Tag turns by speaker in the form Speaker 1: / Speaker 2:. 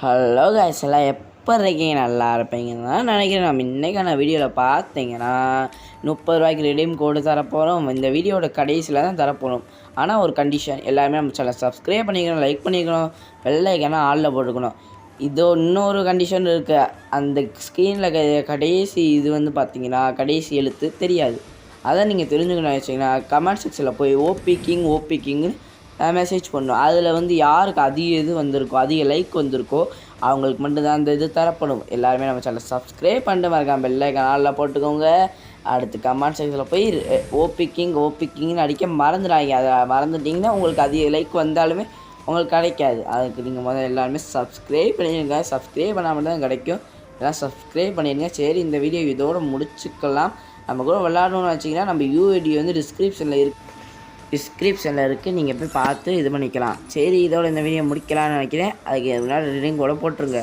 Speaker 1: Hello guys எல்லாம் எப்போ இருக்கீங்க? நல்லா இருப்பீங்கன்னு தான் நினைக்கிறேன். நம்ம இன்றைக்கான வீடியோவில் பார்த்தீங்கன்னா 30 ரூபாய்க்கு ரெடீம் கோடு தரப்போகிறோம். இந்த வீடியோட கடைசியில் தான் தரப்போகிறோம். ஆனால் ஒரு கண்டிஷன், எல்லாருமே நம்ம சேனலை சப்ஸ்கிரைப் பண்ணிக்கணும், லைக் பண்ணிக்கணும், பெல் ஐக்கானை ஆளில் போட்டுக்கணும். இதோ இன்னொரு கண்டிஷன் இருக்குது. அந்த ஸ்க்ரீனில் கடைசி இது வந்து பார்த்தீங்கன்னா கடைசி எழுத்து தெரியாது. அதை நீங்கள் தெரிஞ்சுக்கணும்னு வச்சிங்கன்னா கமெண்ட் செக்ஷனில் போய் ஓபி கிங்னு மெசேஜ் பண்ணணும். அதில் வந்து யாருக்கு அதிக இது வந்திருக்கோ, அதிக லைக் வந்திருக்கோ அவங்களுக்கு மட்டும்தான் அந்த இது தரப்படும். எல்லாருமே நம்ம சேனலை சப்ஸ்கிரைப் பண்ணிட்டு மறக்காம பெல் ஐக்கான் ஆளில் போட்டுக்கோங்க. அடுத்து கமெண்ட் செக்ஷனில் போய் ஓபி கிங்னு அடிக்க மறந்துடாங்க. அதை மறந்துட்டிங்கன்னா உங்களுக்கு அதிக லைக் வந்தாலுமே உங்களுக்கு கிடைக்காது. அதுக்கு நீங்கள் முதல்ல எல்லாருமே சப்ஸ்கிரைப் பண்ணிடுங்க. சப்ஸ்கிரைப் பண்ணாமல் தான் கிடைக்கும். எல்லாம் சப்ஸ்கிரைப் பண்ணிடுங்க. சரி, இந்த வீடியோ இதோடு முடிச்சுக்கலாம். நம்ம கூட விளாடணும்னு வச்சிங்கன்னா நம்ம யூஐடி வந்து டிஸ்கிரிப்ஷனில் இருக்குது. நீங்கள் போய் பார்த்து இது பண்ணிக்கலாம். சரி, இதோட இந்த வீடியோ முடிக்கலாம்னு நினைக்கிறேன். அதுக்கு முன்னாடி ரிங் கூட போட்டுருங்க.